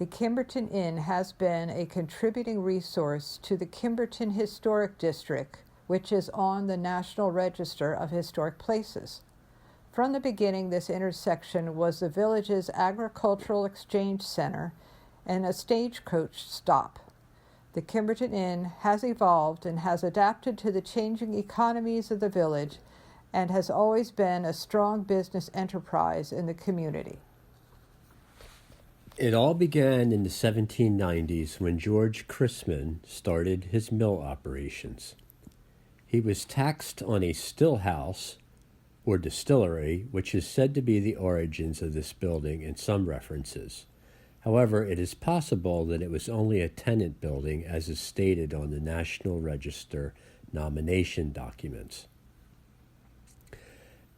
The Kimberton Inn has been a contributing resource to the Kimberton Historic District, which is on the National Register of Historic Places. From the beginning, this intersection was the village's agricultural exchange center and a stagecoach stop. The Kimberton Inn has evolved and has adapted to the changing economies of the village and has always been a strong business enterprise in the community. It all began in the 1790s when George Chrisman started his mill operations. He was taxed on a still house, or distillery, which is said to be the origins of this building in some references. However, it is possible that it was only a tenant building as is stated on the National Register nomination documents.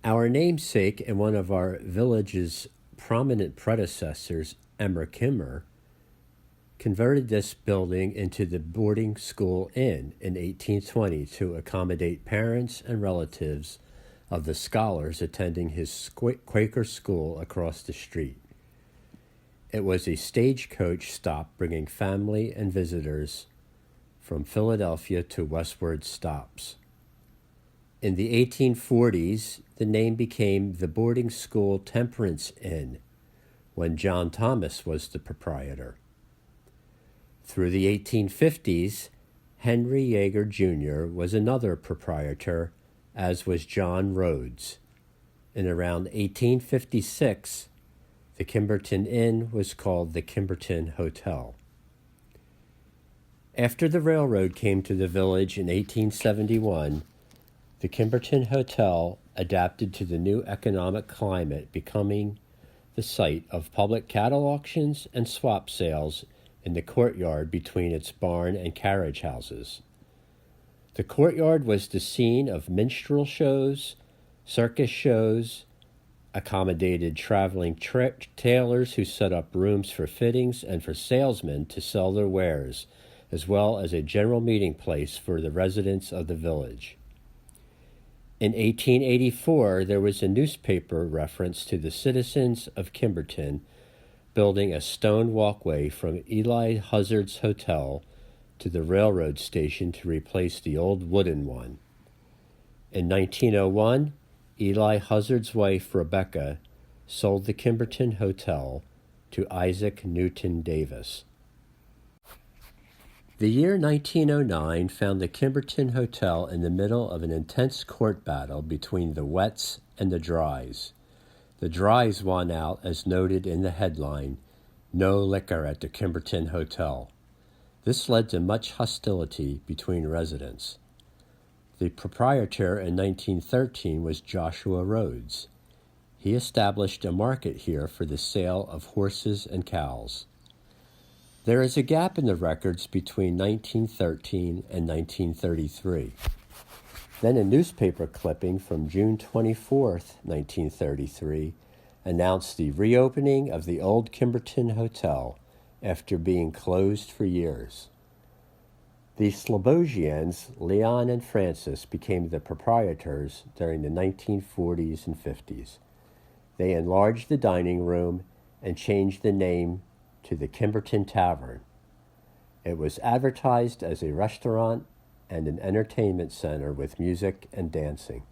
Our namesake and one of our village's prominent predecessors, Emmer Kimmer, converted this building into the boarding school inn in 1820 to accommodate parents and relatives of the scholars attending his Quaker school across the street. It was a stagecoach stop bringing family and visitors from Philadelphia to westward stops. In the 1840s, the name became the Boarding School Temperance Inn when John Thomas was the proprietor. Through the 1850s, Henry Yeager Jr. was another proprietor, as was John Rhodes. In around 1856, the Kimberton Inn was called the Kimberton Hotel. After the railroad came to the village in 1871, the Kimberton Hotel adapted to the new economic climate, becoming the site of public cattle auctions and swap sales in the courtyard between its barn and carriage houses. The courtyard was the scene of minstrel shows, circus shows, accommodated traveling tailors who set up rooms for fittings and for salesmen to sell their wares, as well as a general meeting place for the residents of the village. In 1884, there was a newspaper reference to the citizens of Kimberton building a stone walkway from Eli Huzzard's Hotel to the railroad station to replace the old wooden one. In 1901, Eli Huzzard's wife, Rebecca, sold the Kimberton Hotel to Isaac Newton Davis. The year 1909 found the Kimberton Hotel in the middle of an intense court battle between the wets and the dries. The dries won out, as noted in the headline, "No liquor at the Kimberton Hotel." This led to much hostility between residents. The proprietor in 1913 was Joshua Rhodes. He established a market here for the sale of horses and cows. There is a gap in the records between 1913 and 1933. Then a newspaper clipping from June 24, 1933, announced the reopening of the old Kimberton Hotel after being closed for years. The Slobosians, Leon and Francis, became the proprietors during the 1940s and 50s. They enlarged the dining room and changed the name to the Kimberton Tavern. It was advertised as a restaurant and an entertainment center with music and dancing.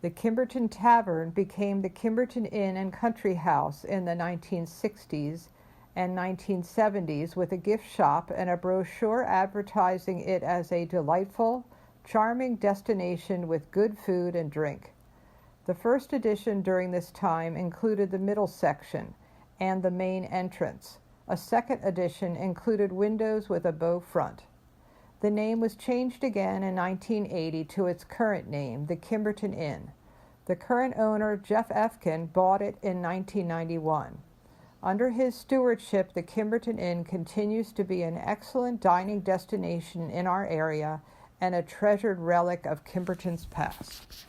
The Kimberton Tavern became the Kimberton Inn and Country House in the 1960s and 1970s with a gift shop and a brochure advertising it as a delightful, charming destination with good food and drink. The first edition during this time included the middle section and the main entrance. A second edition included windows with a bow front. The name was changed again in 1980 to its current name, the Kimberton Inn. The current owner, Jeff Efkin, bought it in 1991. Under his stewardship, the Kimberton Inn continues to be an excellent dining destination in our area and a treasured relic of Kimberton's past.